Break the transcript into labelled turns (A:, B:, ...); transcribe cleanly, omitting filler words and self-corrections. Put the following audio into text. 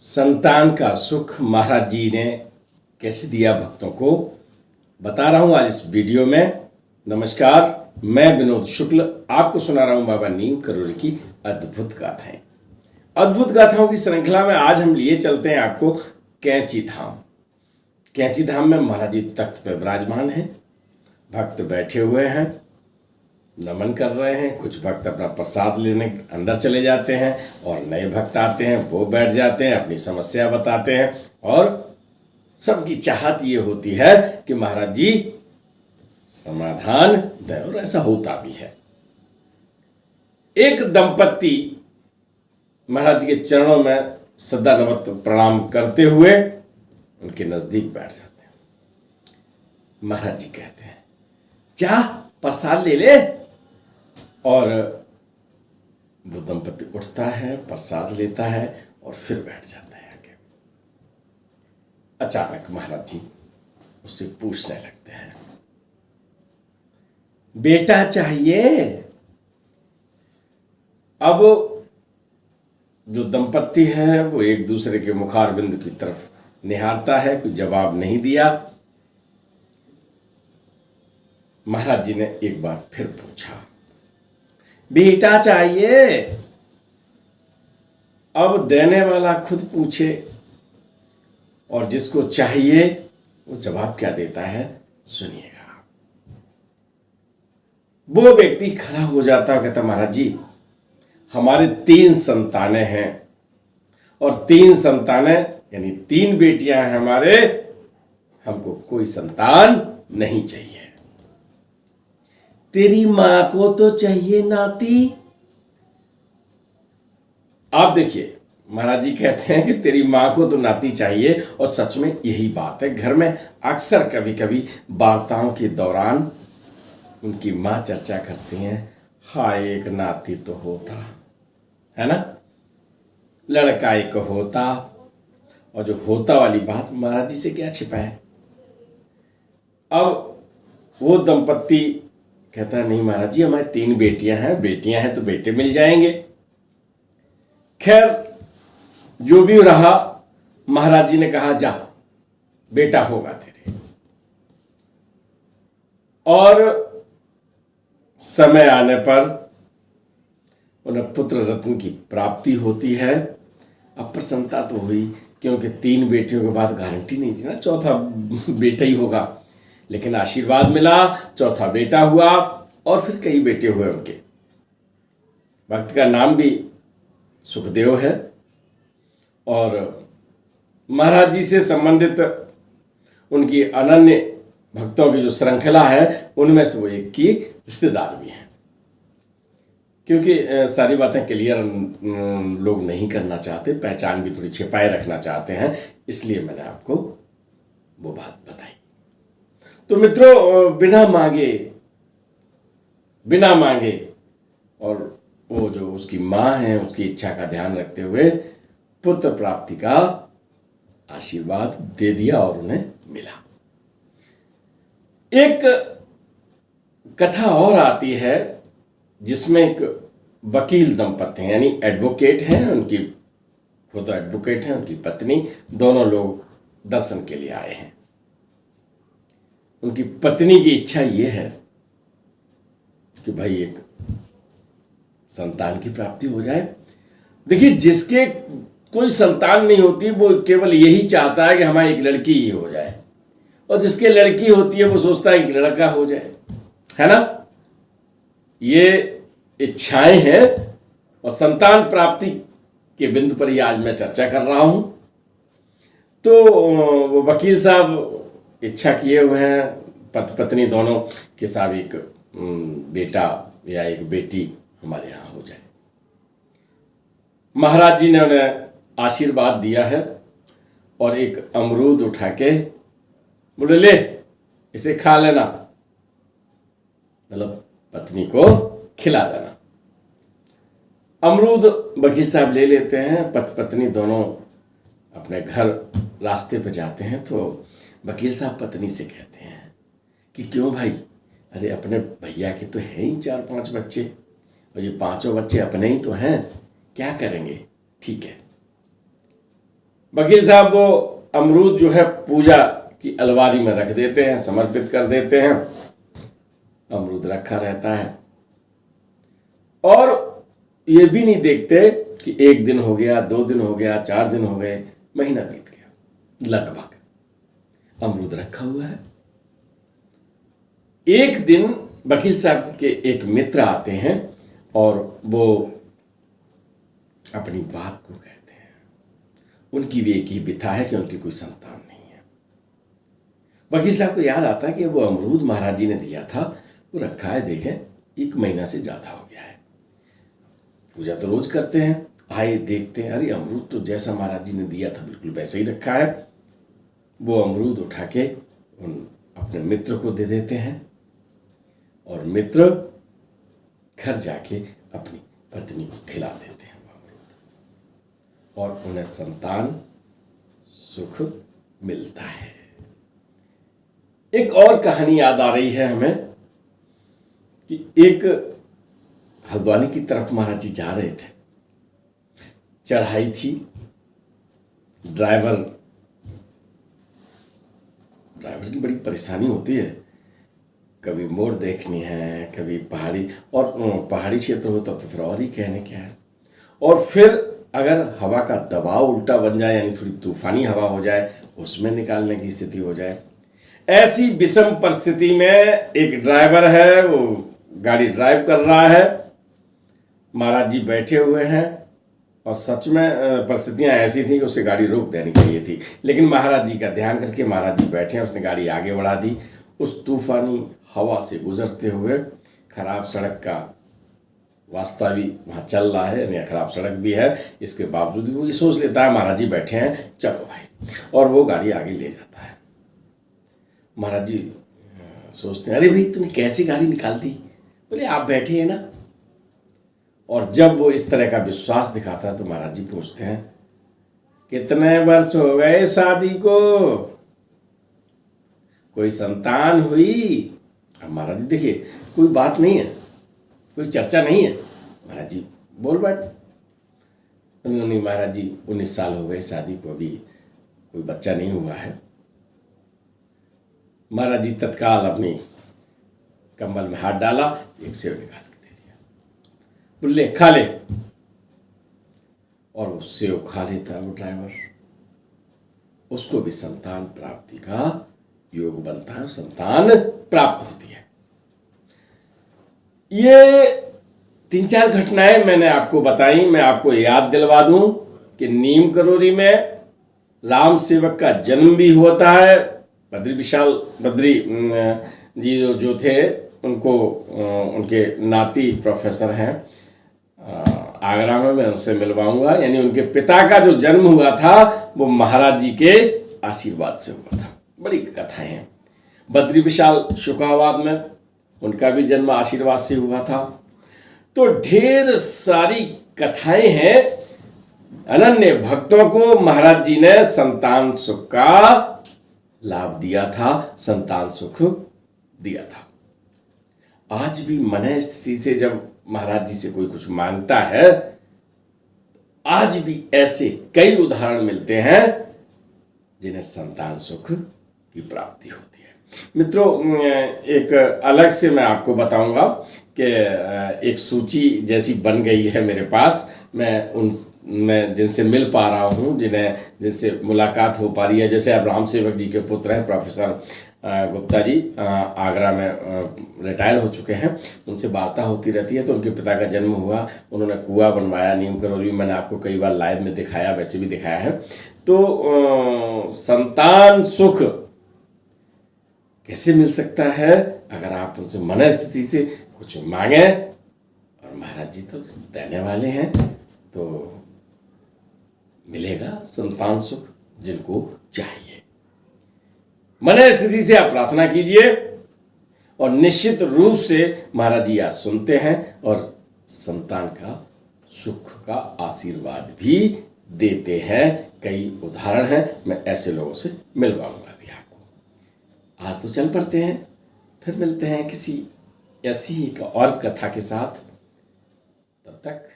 A: संतान का सुख महाराज जी ने कैसे दिया भक्तों को बता रहा हूं आज इस वीडियो में। नमस्कार, मैं विनोद शुक्ल आपको सुना रहा हूं बाबा नीम करोड़ी की अद्भुत गाथाएं। अद्भुत गाथाओं की श्रृंखला में आज हम लिए चलते हैं आपको कैंची धाम। कैंची धाम में महाराज जी तख्त पर विराजमान हैं, भक्त बैठे हुए हैं, नमन कर रहे हैं। कुछ भक्त अपना प्रसाद लेने अंदर चले जाते हैं और नए भक्त आते हैं, वो बैठ जाते हैं, अपनी समस्या बताते हैं और सबकी चाहत ये होती है कि महाराज जी समाधान दें, और ऐसा होता भी है। एक दंपत्ति महाराज जी के चरणों में सदा नमत प्रणाम करते हुए उनके नजदीक बैठ जाते हैं। महाराज जी कहते हैं, जा प्रसाद ले ले। और वो दंपति उठता है, प्रसाद लेता है और फिर बैठ जाता है आगे। अचानक महाराज जी उससे पूछने लगते हैं, बेटा चाहिए? अब जो दंपत्ति है वो एक दूसरे के मुखारबिंद की तरफ निहारता है, कोई जवाब नहीं दिया। महाराज जी ने एक बार फिर पूछा, बेटा चाहिए? अब देने वाला खुद पूछे और जिसको चाहिए वो जवाब क्या देता है, सुनिएगा। वो व्यक्ति खड़ा हो जाता है, कहता, महाराज जी हमारे 3 संतानें हैं और 3 संतानें यानी 3 बेटियां हैं हमारे, हमको कोई संतान नहीं चाहिए। तेरी मां को तो चाहिए नाती। आप देखिए, महाराज जी कहते हैं कि तेरी मां को तो नाती चाहिए, और सच में यही बात है। घर में अक्सर कभी कभी वार्ताओं के दौरान उनकी मां चर्चा करती हैं, हाय एक नाती तो होता, है ना, लड़का एक होता। और जो होता वाली बात महाराज जी से क्या छिपा है। अब वो दंपत्ति कहता है, नहीं महाराज जी हमारे 3 बेटियां हैं तो बेटे मिल जाएंगे। खैर जो भी रहा, महाराज जी ने कहा, जा बेटा होगा तेरे। और समय आने पर उन्हें पुत्र रत्न की प्राप्ति होती है। अब प्रसन्नता तो हुई, क्योंकि 3 बेटियों के बाद गारंटी नहीं थी ना, चौथा बेटा ही होगा। लेकिन आशीर्वाद मिला, चौथा बेटा हुआ और फिर कई बेटे हुए उनके। भक्त का नाम भी सुखदेव है और महाराज जी से संबंधित उनकी अनन्य भक्तों की जो श्रृंखला है उनमें से वो एक की रिश्तेदार भी हैं। क्योंकि सारी बातें क्लियर लोग नहीं करना चाहते, पहचान भी थोड़ी छिपाए रखना चाहते हैं, इसलिए मैंने आपको वो बात बताई। तो मित्रों, बिना मांगे और वो जो उसकी मां है उसकी इच्छा का ध्यान रखते हुए पुत्र प्राप्ति का आशीर्वाद दे दिया और उन्हें मिला। एक कथा और आती है जिसमें एक वकील दंपत्ति हैं, यानी एडवोकेट हैं, उनकी खुद एडवोकेट हैं, उनकी पत्नी, दोनों लोग दर्शन के लिए आए हैं। उनकी पत्नी की इच्छा ये है कि भाई एक संतान की प्राप्ति हो जाए। देखिए, जिसके कोई संतान नहीं होती वो केवल यही चाहता है कि हमारी एक लड़की ही हो जाए, और जिसके लड़की होती है वो सोचता है कि लड़का हो जाए, है ना। ये इच्छाएं हैं और संतान प्राप्ति के बिंदु पर ही आज मैं चर्चा कर रहा हूं। तो वो वकील साहब इच्छा किए हुए हैं पत्नी दोनों के साथ एक बेटा या एक बेटी हमारे यहाँ हो जाए। महाराज जी ने उन्हें आशीर्वाद दिया है और एक अमरूद उठा के बोले, ले इसे खा लेना, मतलब पत्नी को खिला देना। अमरूद वकील साहब ले लेते हैं, पत्नी दोनों अपने घर रास्ते पे जाते हैं। तो वकील साहब पत्नी से कहते हैं कि क्यों भाई, अरे अपने भैया के तो हैं ही 4-5 बच्चे और ये 5 बच्चे अपने ही तो हैं, क्या करेंगे? ठीक है, वकील साहब वो अमरूद जो है पूजा की अलमारी में रख देते हैं, समर्पित कर देते हैं। अमरूद रखा रहता है और ये भी नहीं देखते कि 1 दिन हो गया, 2 दिन हो गया, 4 दिन हो गए, महीना बीत गया, लगभग अमरूद रखा हुआ है। एक दिन वकील साहब के एक मित्र आते हैं और वो अपनी बात को कहते हैं। उनकी भी एक ही बिथा है कि उनकी कोई संतान नहीं है। वकील साहब को याद आता है कि वो अमरूद महाराज जी ने दिया था, वो रखा है, देखें 1 महीना से ज्यादा हो गया है। पूजा तो रोज करते हैं, आए देखते हैं, अरे अमरूद तो जैसा महाराज जी ने दिया था बिल्कुल वैसे ही रखा है। वो अमरूद उठा के अपने मित्र को दे देते हैं और मित्र घर जाके अपनी पत्नी को खिला देते हैं वो अमरूद और उन्हें संतान सुख मिलता है। एक और कहानी याद आ रही है हमें कि एक हल्द्वानी की तरफ महाराज जी जा रहे थे, चढ़ाई थी, ड्राइवर की बड़ी परेशानी होती है, कभी मोड़ देखनी है, कभी पहाड़ी, और पहाड़ी क्षेत्र हो तब तो फिर और ही कहने क्या है। और फिर अगर हवा का दबाव उल्टा बन जाए, यानी थोड़ी तूफानी हवा हो जाए, उसमें निकालने की स्थिति हो जाए। ऐसी विषम परिस्थिति में एक ड्राइवर है, वो गाड़ी ड्राइव कर रहा है, महाराज जी बैठे हुए हैं और सच में परिस्थितियां ऐसी थी कि उसे गाड़ी रोक देनी चाहिए थी, लेकिन महाराज जी का ध्यान करके महाराज जी बैठे हैं, उसने गाड़ी आगे बढ़ा दी। उस तूफानी हवा से गुजरते हुए, खराब सड़क का वास्ता भी वहाँ चल रहा है, यानी खराब सड़क भी है, इसके बावजूद भी वो ये सोच लेता है महाराज जी बैठे हैं, चलो भाई, और वो गाड़ी आगे ले जाता है। महाराज जी सोचते हैं, अरे भाई तूने कैसी गाड़ी निकाल दी? बोले आप बैठे हैं ना। और जब वो इस तरह का विश्वास दिखाता है तो महाराज जी पूछते हैं, कितने वर्ष हो गए शादी को, कोई संतान हुई? अब महाराज जी देखिए कोई बात नहीं है, कोई चर्चा नहीं है, महाराज जी बोल बैठते। नहीं महाराज जी 19 साल हो गए शादी को, अभी कोई बच्चा नहीं हुआ है। महाराज जी तत्काल अपनी कंबल में हाथ डाला, एक सेव निकाल के दे दिया, बोले खा ले। और वो सेव खा लेता है वो ड्राइवर, उसको भी संतान प्राप्ति का योग बनता है, संतान प्राप्त होती है। ये 3-4 घटनाएं मैंने आपको बताई। मैं आपको याद दिलवा दूं कि नीम करोरी में राम सेवक का जन्म भी होता है। बद्री जी जो थे, उनको उनके नाती प्रोफेसर हैं आगरा में, मैं उनसे मिलवाऊंगा। यानी उनके पिता का जो जन्म हुआ था वो महाराज जी के आशीर्वाद से हुआ था। बड़ी कथाएं हैं। बद्री विशाल शुकाबाद में उनका भी जन्म आशीर्वाद से हुआ था। तो ढेर सारी कथाएं हैं। अनन्य भक्तों को महाराज जी ने संतान सुख का लाभ दिया था, संतान सुख दिया था। आज भी मन स्थिति से जब महाराज जी से कोई कुछ मांगता है, आज भी ऐसे कई उदाहरण मिलते हैं जिन्हें संतान सुख की प्राप्ति होती है। मित्रों, एक अलग से मैं आपको बताऊंगा कि एक सूची जैसी बन गई है मेरे पास। मैं जिनसे मिल पा रहा हूँ, जिनसे मुलाकात हो पा रही है, जैसे अब राम सेवक जी के पुत्र हैं प्रोफेसर गुप्ता जी, आगरा में रिटायर हो चुके हैं, उनसे वार्ता होती रहती है। तो उनके पिता का जन्म हुआ, उन्होंने कुआं बनवाया नीम करोली में, मैंने आपको कई बार लाइव में दिखाया, वैसे भी दिखाया है। तो संतान सुख कैसे मिल सकता है? अगर आप उनसे मन स्थिति से कुछ मांगे, और महाराज जी तो देने वाले हैं, तो मिलेगा संतान सुख जिनको चाहिए। मन स्थिति से आप प्रार्थना कीजिए और निश्चित रूप से महाराज जी आज सुनते हैं और संतान का सुख का आशीर्वाद भी देते हैं। कई उदाहरण हैं, मैं ऐसे लोगों से मिलवाऊंगा भी आपको। आज तो चल पड़ते हैं, फिर मिलते हैं किसी ऐसी एक और कथा के साथ। तब तक